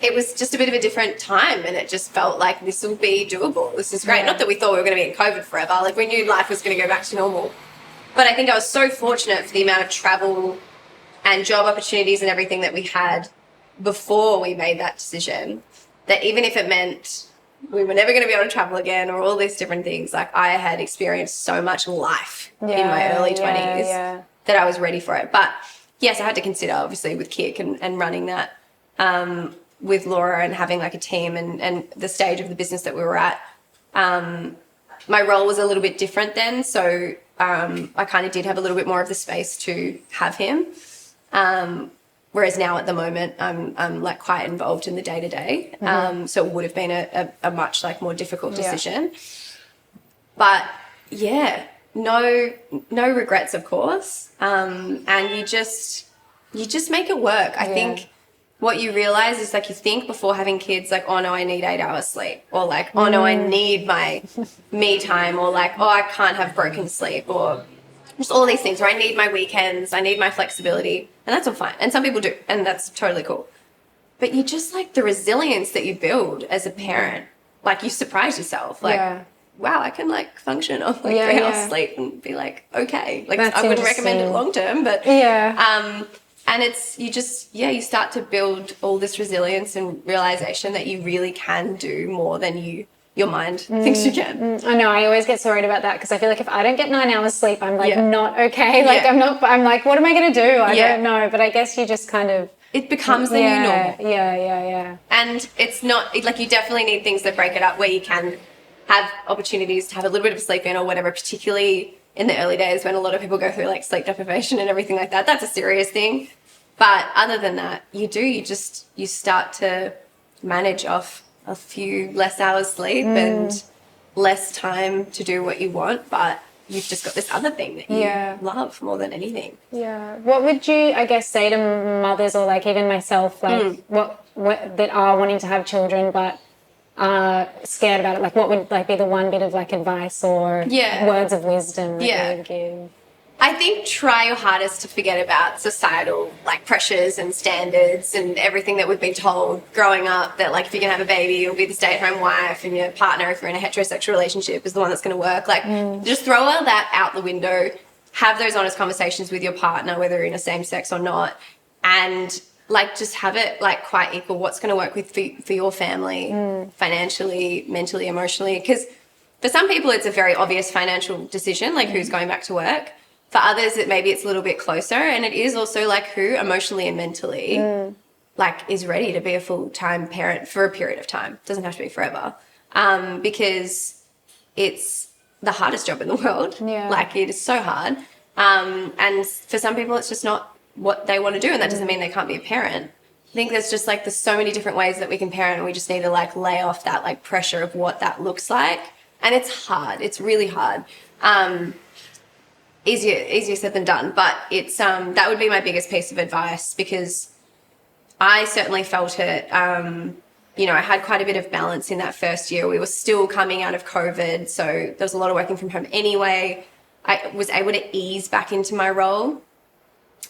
[SPEAKER 1] it was just a bit of a different time and it just felt like this will be doable. This is great. Not that we thought we were going to be in COVID forever. Like we knew life was going to go back to normal. But I think I was so fortunate for the amount of travel and job opportunities and everything that we had before we made that decision, that even if it meant we were never going to be able to travel again or all these different things, like I had experienced so much life in my early 20s that I was ready for it. But yes, I had to consider obviously with Kik and running that with Laura and having like a team and the stage of the business that we were at. My role was a little bit different then. So I kind of did have a little bit more of the space to have him. Whereas now at the moment, I'm like quite involved in the day to day. So it would have been a much like more difficult decision. But no regrets, of course. And you just make it work. I think what you realize is like you think before having kids, like, oh no, I need 8 hours sleep, or like, oh no, I need my me time, or like, oh, I can't have broken sleep, or just all these things where I need my weekends, I need my flexibility, and that's all fine. And some people do, and that's totally cool. But you just like the resilience that you build as a parent, like you surprise yourself, like, wow, I can like function on like 3 hours sleep and be like, okay. Like I wouldn't recommend it long term, but and it's, you just, you start to build all this resilience and realization that you really can do more than your mind thinks you can.
[SPEAKER 2] I know, I always get so worried about that because I feel like if I don't get 9 hours sleep, I'm like not okay. Like I'm like, what am I going to do? I don't know. But I guess you just kind of,
[SPEAKER 1] it becomes the new normal.
[SPEAKER 2] Yeah.
[SPEAKER 1] And it's not, like you definitely need things that break it up where you can have opportunities to have a little bit of sleep in or whatever, particularly in the early days when a lot of people go through like sleep deprivation and everything like that. That's a serious thing. But other than that, you start to manage off a few less hours sleep and less time to do what you want. But you've just got this other thing that you
[SPEAKER 2] Yeah.
[SPEAKER 1] love more than anything.
[SPEAKER 2] Yeah. What would you, I guess, say to mothers or like even myself, like what that are wanting to have children but are scared about it? Like, what would like be the one bit of like advice or
[SPEAKER 1] Yeah.
[SPEAKER 2] words of wisdom that
[SPEAKER 1] Yeah.
[SPEAKER 2] you would give?
[SPEAKER 1] I think try your hardest to forget about societal like pressures and standards and everything that we've been told growing up, that like if you're gonna have a baby, you'll be the stay-at-home wife, and your partner, if you're in a heterosexual relationship, is the one that's gonna work. Like just throw all that out the window, have those honest conversations with your partner, whether you're in a same sex or not, and like just have it like quite equal. What's gonna work for your family, financially, mentally, emotionally? Because for some people it's a very obvious financial decision, like who's going back to work. For others, maybe it's a little bit closer, and it is also like who emotionally and mentally like is ready to be a full-time parent for a period of time. It doesn't have to be forever, because it's the hardest job in the world.
[SPEAKER 2] Yeah.
[SPEAKER 1] Like it is so hard, and for some people it's just not what they want to do, and that doesn't mean they can't be a parent. I think there's so many different ways that we can parent, and we just need to like lay off that like pressure of what that looks like. And it's hard. It's really hard. Easier said than done, but it's that would be my biggest piece of advice, because I certainly felt it. You know, I had quite a bit of balance in that first year. We were still coming out of COVID, so there was a lot of working from home anyway. I was able to ease back into my role,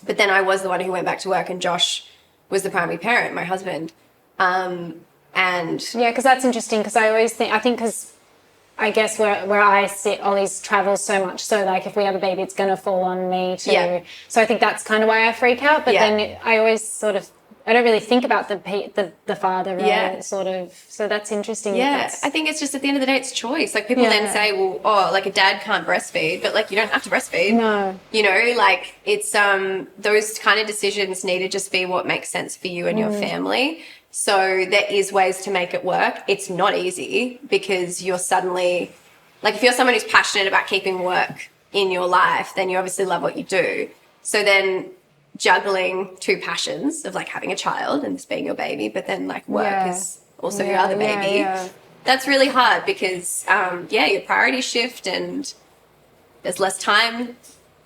[SPEAKER 1] but then I was the one who went back to work, and Josh was the primary parent, my husband. And
[SPEAKER 2] Yeah, because that's interesting, because I think because I guess where I sit, Ollie's travels so much, so like if we have a baby, it's going to fall on me too.
[SPEAKER 1] Yeah.
[SPEAKER 2] So I think that's kind of why I freak out. But
[SPEAKER 1] Yeah.
[SPEAKER 2] then I always sort of, I don't really think about the father role,
[SPEAKER 1] Yeah.
[SPEAKER 2] sort of. So that's interesting.
[SPEAKER 1] yeah,
[SPEAKER 2] That's,
[SPEAKER 1] I think it's just at the end of the day, it's choice. Like people
[SPEAKER 2] Yeah.
[SPEAKER 1] then say, well, oh, like a dad can't breastfeed, but like you don't have to breastfeed.
[SPEAKER 2] no.
[SPEAKER 1] You know, like it's those kind of decisions need to just be what makes sense for you and your family. So there is ways to make it work. It's not easy, because you're suddenly, like if you're someone who's passionate about keeping work in your life, then you obviously love what you do. So then juggling two passions of like having a child and this being your baby, but then like work
[SPEAKER 2] Yeah.
[SPEAKER 1] is also your
[SPEAKER 2] Yeah,
[SPEAKER 1] other
[SPEAKER 2] yeah,
[SPEAKER 1] baby.
[SPEAKER 2] yeah.
[SPEAKER 1] That's really hard, because your priorities shift, and there's less time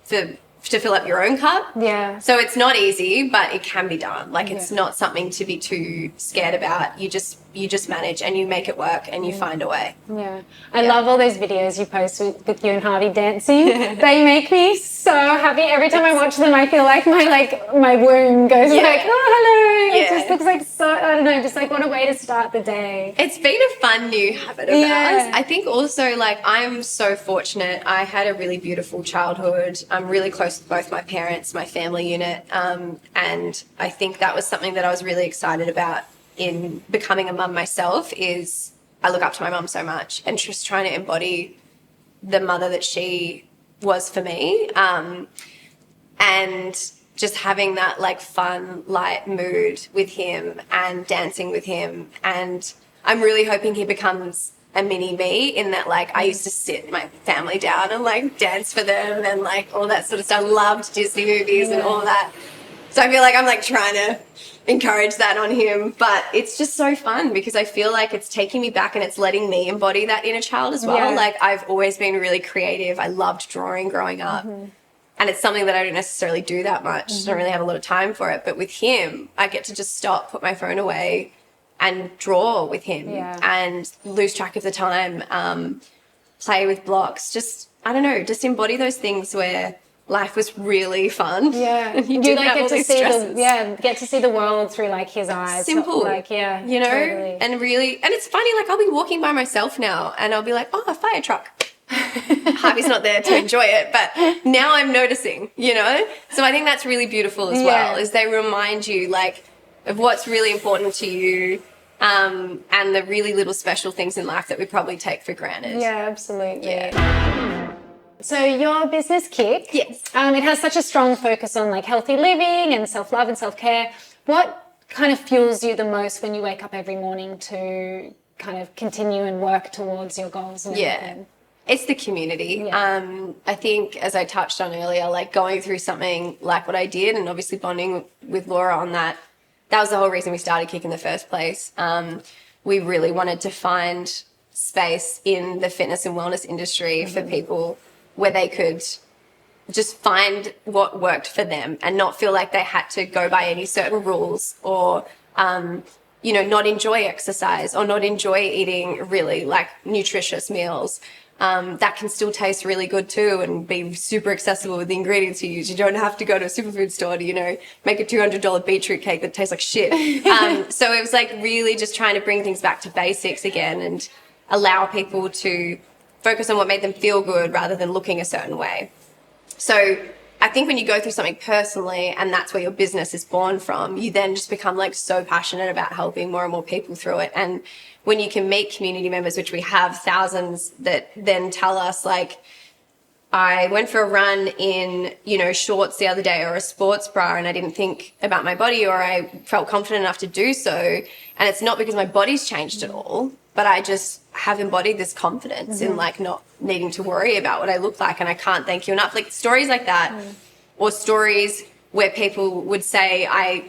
[SPEAKER 1] to fill up your own cup.
[SPEAKER 2] Yeah.
[SPEAKER 1] So it's not easy, but it can be done. Like it's not something to be too scared about. You just manage, and you make it work, and you find a way.
[SPEAKER 2] Yeah. I love all those videos you post with you and Harvey dancing. They make me so happy. Every time I watch them, I feel like my womb goes like, oh, hello. It
[SPEAKER 1] Yeah.
[SPEAKER 2] just looks like so, I don't know, just like what a way to start the day.
[SPEAKER 1] It's been a fun new habit of
[SPEAKER 2] Yeah.
[SPEAKER 1] ours. I think also like I'm so fortunate. I had a really beautiful childhood. I'm really close with both my parents, my family unit. And I think that was something that I was really excited about in becoming a mum myself, is I look up to my mum so much, and just trying to embody the mother that she was for me. And just having that like fun, light mood with him and dancing with him. And I'm really hoping he becomes a mini me, in that like I used to sit my family down and like dance for them and like all that sort of stuff. Loved Disney movies and all that. So I feel like I'm like trying to encourage that on him, but it's just so fun, because I feel like it's taking me back, and it's letting me embody that inner child as well.
[SPEAKER 2] Yeah.
[SPEAKER 1] Like I've always been really creative. I loved drawing growing up. And it's something that I don't necessarily do that much. Don't really have a lot of time for it. But with him, I get to just stop, put my phone away, and draw with him, and lose track of the time, play with blocks. Just, I don't know, just embody those things where life was really fun.
[SPEAKER 2] Yeah.
[SPEAKER 1] And you
[SPEAKER 2] You
[SPEAKER 1] didn't
[SPEAKER 2] like
[SPEAKER 1] have all
[SPEAKER 2] get to
[SPEAKER 1] these
[SPEAKER 2] see
[SPEAKER 1] stresses.
[SPEAKER 2] get to see the world through like his eyes.
[SPEAKER 1] Simple.
[SPEAKER 2] Like, yeah.
[SPEAKER 1] You know?
[SPEAKER 2] Totally.
[SPEAKER 1] And really, and it's funny, like I'll be walking by myself now, and I'll be like, oh, a fire truck. Harvey's not there to enjoy it, but now I'm noticing, you know? So I think that's really beautiful as well, is they remind you like of what's really important to you, and the really little special things in life that we probably take for granted.
[SPEAKER 2] Yeah, absolutely.
[SPEAKER 1] Yeah.
[SPEAKER 2] So your business, Kick,
[SPEAKER 1] Yes.
[SPEAKER 2] it has such a strong focus on like healthy living and self-love and self-care. What kind of fuels you the most when you wake up every morning to kind of continue and work towards your goals and everything?
[SPEAKER 1] It's the community.
[SPEAKER 2] Yeah.
[SPEAKER 1] I think, as I touched on earlier, like going through something like what I did, and obviously bonding with Laura on that, that was the whole reason we started Kick in the first place. We really wanted to find space in the fitness and wellness industry for people where they could just find what worked for them and not feel like they had to go by any certain rules or, not enjoy exercise or not enjoy eating really like nutritious meals. That can still taste really good too and be super accessible with the ingredients you use. You don't have to go to a superfood store to, make a $200 beetroot cake that tastes like shit. So it was like really just trying to bring things back to basics again and allow people to focus on what made them feel good rather than looking a certain way. So I think when you go through something personally and that's where your business is born from, you then just become like so passionate about helping more and more people through it. And when you can meet community members, which we have thousands that then tell us like, I went for a run in, shorts the other day or a sports bra and I didn't think about my body or I felt confident enough to do so. And it's not because my body's changed at all, but I just have embodied this confidence in like not needing to worry about what I look like. And I can't thank you enough. Like stories like that or stories where people would say I,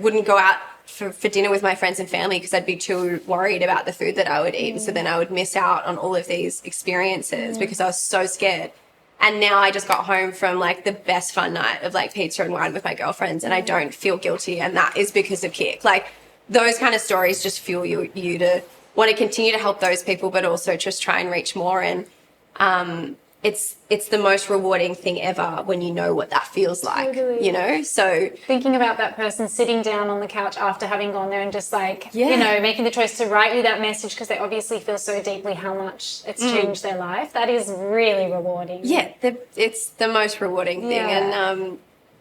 [SPEAKER 1] wouldn't go out for dinner with my friends and family because I'd be too worried about the food that I would eat. So then I would miss out on all of these experiences because I was so scared. And now I just got home from like the best fun night of like pizza and wine with my girlfriends and I don't feel guilty. And that is because of Kick. Like those kind of stories just fuel you to want to continue to help those people, but also just try and reach more. And it's the most rewarding thing ever when you know what that feels like,
[SPEAKER 2] Totally.
[SPEAKER 1] So
[SPEAKER 2] thinking about that person sitting down on the couch after having gone there and just like,
[SPEAKER 1] Yeah.
[SPEAKER 2] making the choice to write you that message because they obviously feel so deeply how much it's changed their life. That is really rewarding.
[SPEAKER 1] yeah, it's the most rewarding thing.
[SPEAKER 2] Yeah.
[SPEAKER 1] And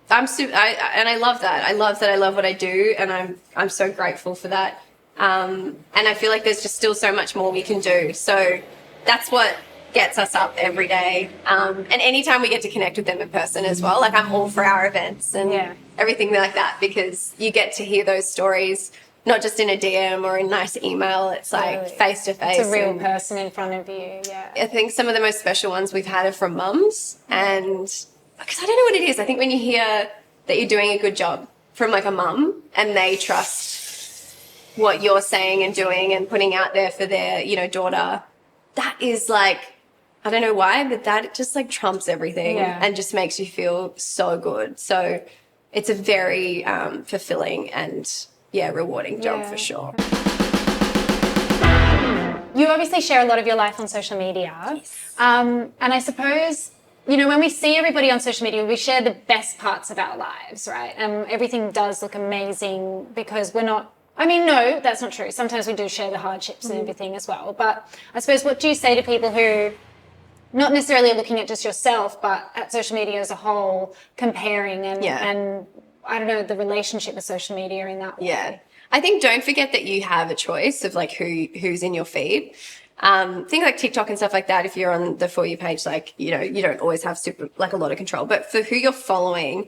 [SPEAKER 1] I love that. I love that I love what I do, and I'm so grateful for that. And I feel like there's just still so much more we can do. So that's what gets us up every day. And anytime we get to connect with them in person as well, like I'm all for our events and everything like that, because you get to hear those stories, not just in a DM or a nice email. It's like face to face.
[SPEAKER 2] It's a real person in front of you. Yeah.
[SPEAKER 1] I think some of the most special ones we've had are from mums, and because I don't know what it is. I think when you hear that you're doing a good job from like a mum and they trust what you're saying and doing and putting out there for their, daughter, that is like, I don't know why, but that just like trumps everything and just makes you feel so good. So it's a very fulfilling and rewarding job for sure.
[SPEAKER 2] You obviously share a lot of your life on social media.
[SPEAKER 1] Yes.
[SPEAKER 2] And I suppose, when we see everybody on social media, we share the best parts of our lives, right? And everything does look amazing because we're not, no, that's not true. Sometimes we do share the hardships and everything as well. But I suppose, what do you say to people who not necessarily looking at just yourself, but at social media as a whole, comparing and I don't know, the relationship with social media in that way?
[SPEAKER 1] Yeah. I think don't forget that you have a choice of like who's in your feed. Things like TikTok and stuff like that, if you're on the For You page, like, you don't always have a lot of control. But for who you're following,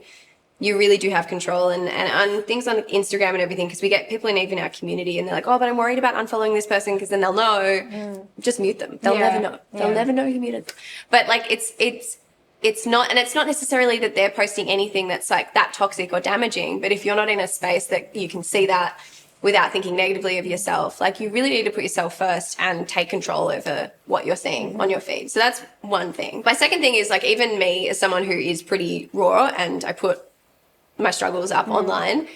[SPEAKER 1] you really do have control. And things on Instagram and everything, because we get people in even our community and they're like, oh, but I'm worried about unfollowing this person because then they'll know. Just mute them. They'll never know. They'll never know you muted them. But like it's not, and it's not necessarily that they're posting anything that's like that toxic or damaging, but if you're not in a space that you can see that without thinking negatively of yourself, like you really need to put yourself first and take control over what you're seeing on your feed. So that's one thing. My second thing is like, even me as someone who is pretty raw and I put my struggles up online,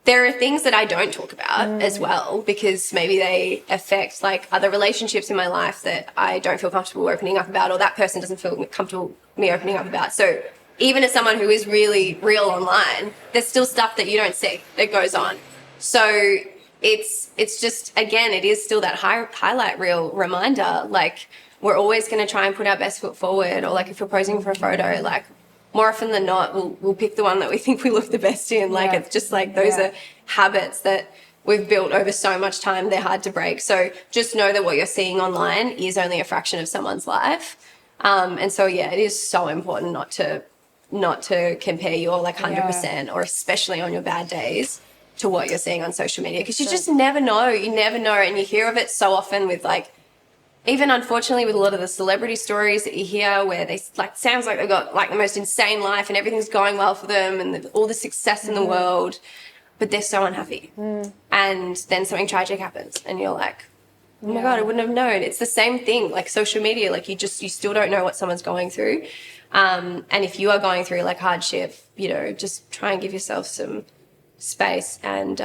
[SPEAKER 1] there are things that I don't talk about as well, because maybe they affect like other relationships in my life that I don't feel comfortable opening up about, or that person doesn't feel comfortable me opening up about. So even as someone who is really real online, there's still stuff that you don't see that goes on. So it's just, again, it is still that highlight reel reminder. Like, we're always going to try and put our best foot forward, or like if we're posing for a photo, like more often than not, we'll pick the one that we think we look the best in. Like, it's just like those are habits that we've built over so much time. They're hard to break. So just know that what you're seeing online is only a fraction of someone's life. And so, it is so important not to compare your like 100% or especially on your bad days to what you're seeing on social media, because you just never know. You never know. And you hear of it so often with like, even unfortunately with a lot of the celebrity stories that you hear where they like, sounds like they've got like the most insane life and everything's going well for them and all the success in the world, but they're so unhappy. And then something tragic happens and you're like, oh my God, I wouldn't have known. It's the same thing, like social media, like you still don't know what someone's going through. And if you are going through like hardship, just try and give yourself some space and,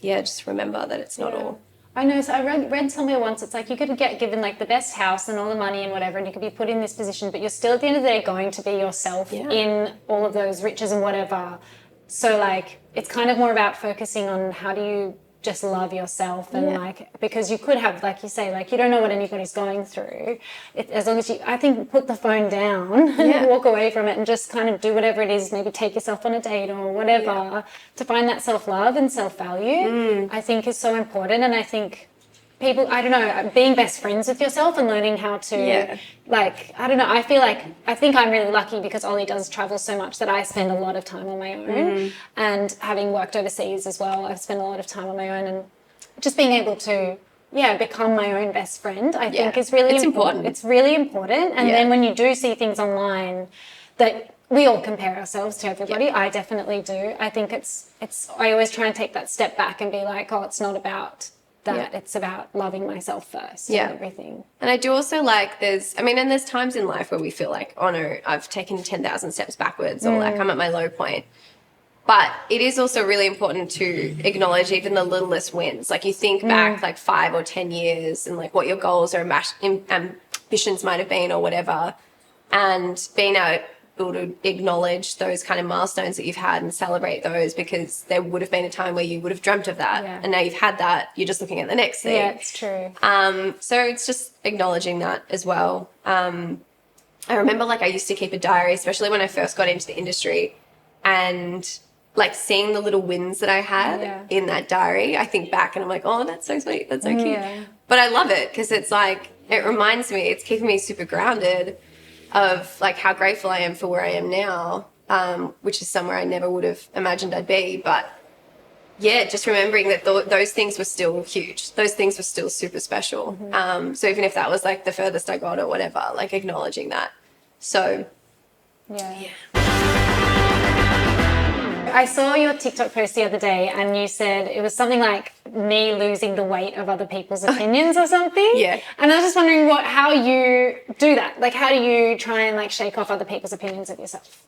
[SPEAKER 1] just remember that it's not all.
[SPEAKER 2] I know. So I read somewhere once, it's like you could get given like the best house and all the money and whatever, and you could be put in this position, but you're still at the end of the day going to be yourself in all of those riches and whatever. So like, it's kind of more about focusing on how do you just love yourself and like, because you could have, like you say, like you don't know what anybody's going through. As long as you, I think, put the phone down and walk away from it and just kind of do whatever it is, maybe take yourself on a date or whatever, to find that self-love and self-value, I think is so important. And I think people, I don't know, being best friends with yourself and learning how to, like, I don't know, I think I'm really lucky because Ollie does travel so much that I spend a lot of time on my own. And having worked overseas as well, I've spent a lot of time on my own, and just being able to, become my own best friend, I think is really important. It's really important. And then when you do see things online that we all compare ourselves to everybody, I definitely do. I think I always try and take that step back and be like, oh, it's not about that, it's about loving myself first and everything.
[SPEAKER 1] And I do also like there's times in life where we feel like, oh no, I've taken 10,000 steps backwards or like I'm at my low point. But it is also really important to acknowledge even the littlest wins. Like you think back like 5 or 10 years and like what your goals or ambitions might have been or whatever, and being able to acknowledge those kind of milestones that you've had and celebrate those, because there would have been a time where you would have dreamt of that and now you've had that, you're just looking at the next thing.
[SPEAKER 2] Yeah, it's true.
[SPEAKER 1] So it's just acknowledging that as well. I remember like I used to keep a diary, especially when I first got into the industry, and like seeing the little wins that I had in that diary. I think back and I'm like, oh, that's so sweet, that's so cute. But I love it because it's like, it reminds me, it's keeping me super grounded of like how grateful I am for where I am now, which is somewhere I never would have imagined I'd be. But just remembering that those things were still huge. Those things were still super special. So even if that was like the furthest I got or whatever, like acknowledging that. So
[SPEAKER 2] I saw your TikTok post the other day and you said it was something like me losing the weight of other people's opinions or something. And I was just wondering how you do that. Like, how do you try and like shake off other people's opinions of yourself?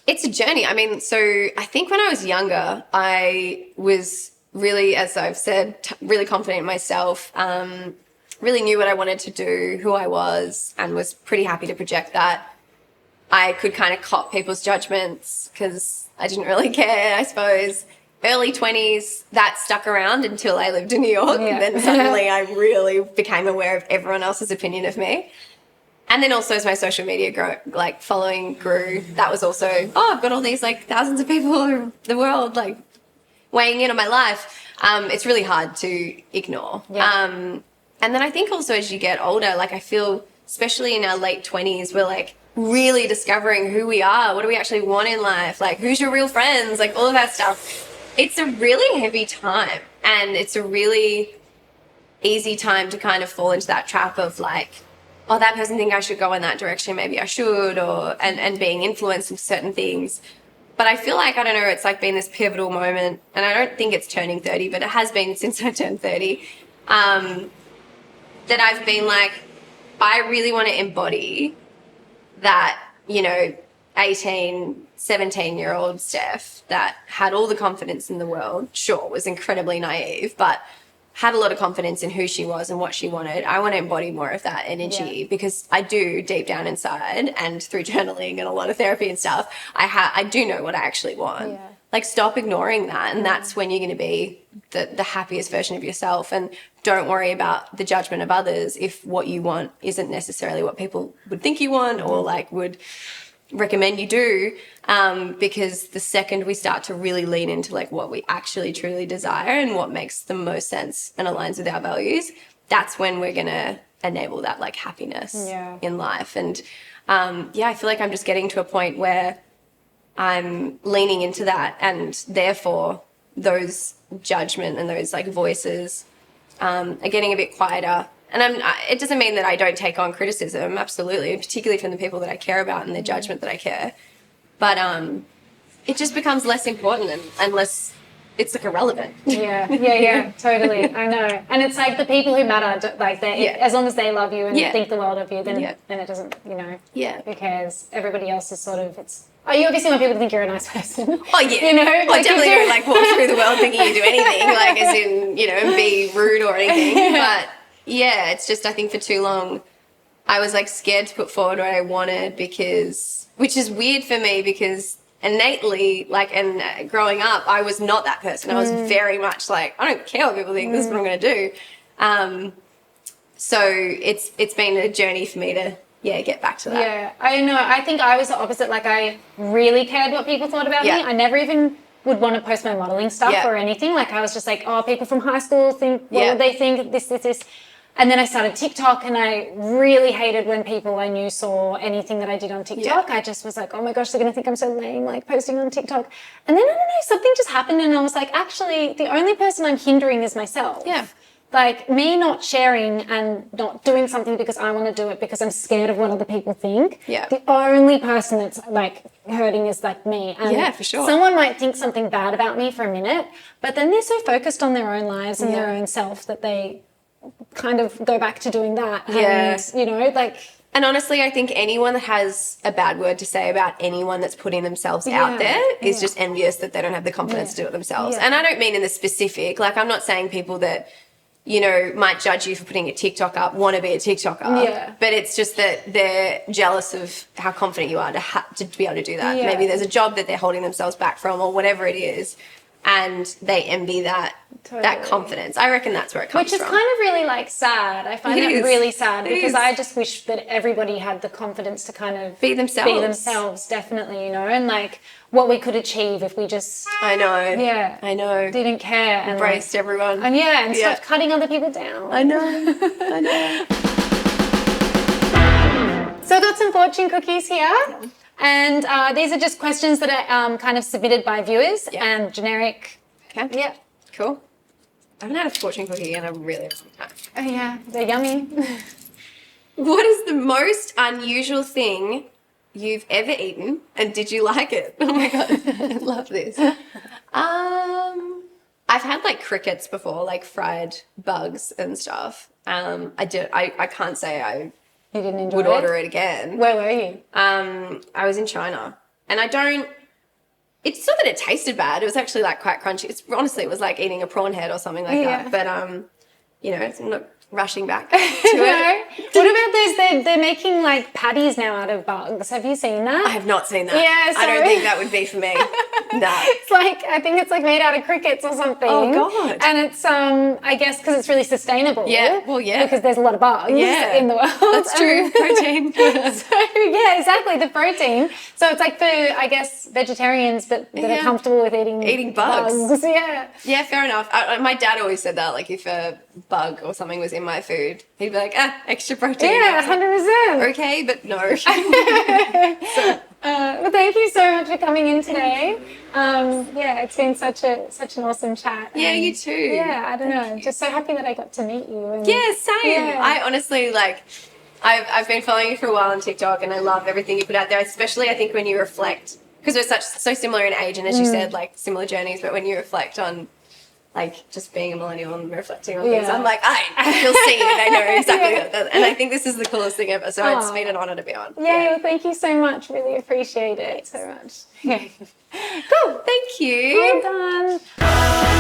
[SPEAKER 1] It's a journey. I mean, so I think when I was younger, I was really, as I've said, really confident in myself, really knew what I wanted to do, who I was, and was pretty happy to project that. I could kind of cop people's judgments because I didn't really care, I suppose. Early 20s, that stuck around until I lived in New York. Then suddenly I really became aware of everyone else's opinion of me. And then also as my social media following grew, that was also, I've got all these like thousands of people in the world like weighing in on my life. It's really hard to ignore. And then I think also as you get older, like I feel, especially in our late 20s, we're like really discovering who we are. What do we actually want in life? Like, who's your real friends? Like all of that stuff. It's a really heavy time, and it's a really easy time to kind of fall into that trap of like, oh, that person think I should go in that direction, maybe I should, and being influenced with certain things. But I feel like, I don't know, it's like been this pivotal moment, and I don't think it's turning 30, but it has been since I turned 30, that I've been like, I really want to embody that, 18, 17-year-old Steph that had all the confidence in the world, sure, was incredibly naive, but had a lot of confidence in who she was and what she wanted. I want to embody more of that energy because I do deep down inside, and through journaling and a lot of therapy and stuff, I do know what I actually want. Like, stop ignoring that, and that's when you're going to be the happiest version of yourself. And don't worry about the judgment of others if what you want isn't necessarily what people would think you want or like would recommend you do, because the second we start to really lean into like what we actually truly desire and what makes the most sense and aligns with our values, that's when we're going to enable that like happiness in life. And I feel like I'm just getting to a point where I'm leaning into that, and therefore those judgment and those like voices are getting a bit quieter. And it doesn't mean that I don't take on criticism, absolutely, particularly from the people that I care about and the judgment that I care. But it just becomes less important and less it's like irrelevant.
[SPEAKER 2] Yeah, totally. I know. And it's like the people who matter, like they, as long as they love you and think the world of you, then it doesn't, who cares? Everybody else is sort of, you obviously want people to think you're a nice person.
[SPEAKER 1] Oh yeah. I definitely don't like walk through the world thinking you do anything, like as in, and be rude or anything. But yeah, it's just, I think for too long, I was like scared to put forward what I wanted which is weird for me because innately, like, and growing up, I was not that person. I was very much like, I don't care what people think, this is what I'm going to do. So it's been a journey for me to, get back to that.
[SPEAKER 2] Yeah, I know. I think I was the opposite. Like, I really cared what people thought about me. I never even would want to post my modeling stuff or anything. Like, I was just like, oh, people from high school think, what would they think? This. And then I started TikTok, and I really hated when people I knew saw anything that I did on TikTok. I just was like, oh my gosh, they're going to think I'm so lame, like posting on TikTok. And then, I don't know, something just happened, and I was like, actually, the only person I'm hindering is myself.
[SPEAKER 1] Yeah.
[SPEAKER 2] Like, me not sharing and not doing something because I want to do it because I'm scared of what other people think.
[SPEAKER 1] Yeah.
[SPEAKER 2] The only person that's, like, hurting is, like, me. And
[SPEAKER 1] for sure.
[SPEAKER 2] Someone might think something bad about me for a minute, but then they're so focused on their own lives and their own self that they kind of go back to doing that. And,
[SPEAKER 1] And honestly, I think anyone that has a bad word to say about anyone that's putting themselves out there is just envious that they don't have the confidence to do it themselves. And I don't mean in the specific, like I'm not saying people that, might judge you for putting a TikTok up, want to be a TikToker.
[SPEAKER 2] Yeah.
[SPEAKER 1] But it's just that they're jealous of how confident you are to be able to do that. Maybe there's a job that they're holding themselves back from or whatever it is. And they envy that confidence. I reckon that's where it comes from.
[SPEAKER 2] Which is kind of really like sad. I find it really sad because I just wish that everybody had the confidence to kind of
[SPEAKER 1] be themselves,
[SPEAKER 2] definitely, and like what we could achieve if we just
[SPEAKER 1] I know
[SPEAKER 2] didn't care and
[SPEAKER 1] embraced everyone
[SPEAKER 2] and stopped cutting other people down.
[SPEAKER 1] I know.
[SPEAKER 2] So I got some fortune cookies here. And these are just questions that are kind of submitted by viewers and generic.
[SPEAKER 1] Okay.
[SPEAKER 2] Yeah.
[SPEAKER 1] Cool. I haven't had a fortune cookie in a really long time.
[SPEAKER 2] Oh, yeah. They're yummy.
[SPEAKER 1] What is the most unusual thing you've ever eaten and did you like it? Oh, my God. I love this. I've had, like, crickets before, like fried bugs and stuff. I can't say
[SPEAKER 2] You didn't enjoy
[SPEAKER 1] would order it again.
[SPEAKER 2] Where were you?
[SPEAKER 1] I was in China, and it's not that it tasted bad. It was actually like quite crunchy. Honestly, it was like eating a prawn head or something like that. But I'm not rushing back to it.
[SPEAKER 2] What about those? They're making like patties now out of bugs. Have you seen that?
[SPEAKER 1] I have not seen that.
[SPEAKER 2] Yeah,
[SPEAKER 1] I don't think that would be for me. No.
[SPEAKER 2] It's like, I think it's like made out of crickets or something.
[SPEAKER 1] Oh, God.
[SPEAKER 2] And it's, I guess, because it's really sustainable.
[SPEAKER 1] Yeah, well, yeah.
[SPEAKER 2] Because there's a lot of bugs in the world.
[SPEAKER 1] That's true. Protein.
[SPEAKER 2] Yeah, exactly, the protein. So it's like for, I guess, vegetarians that are comfortable with eating
[SPEAKER 1] bugs.
[SPEAKER 2] Yeah.
[SPEAKER 1] Yeah, fair enough. My dad always said that, like if a bug or something was in my food, he'd be like, extra protein.
[SPEAKER 2] Yeah, 100%.
[SPEAKER 1] Okay, but no.
[SPEAKER 2] Well, thank you so much for coming in today. It's been such an awesome chat.
[SPEAKER 1] Yeah, you too.
[SPEAKER 2] Yeah, I don't know. Just so happy that I got to meet you. And,
[SPEAKER 1] yeah, same. I honestly, I've been following you for a while on TikTok and I love everything you put out there, especially I think when you reflect, because we're so similar in age and as you said, like similar journeys, but when you reflect on like just being a millennial and reflecting on things, I'm like, I feel seen. I know exactly what and I think this is the coolest thing ever. So it's been an honor to be on.
[SPEAKER 2] Well, thank you so much. Really appreciate it so much.
[SPEAKER 1] Cool. Thank you.
[SPEAKER 2] Well done.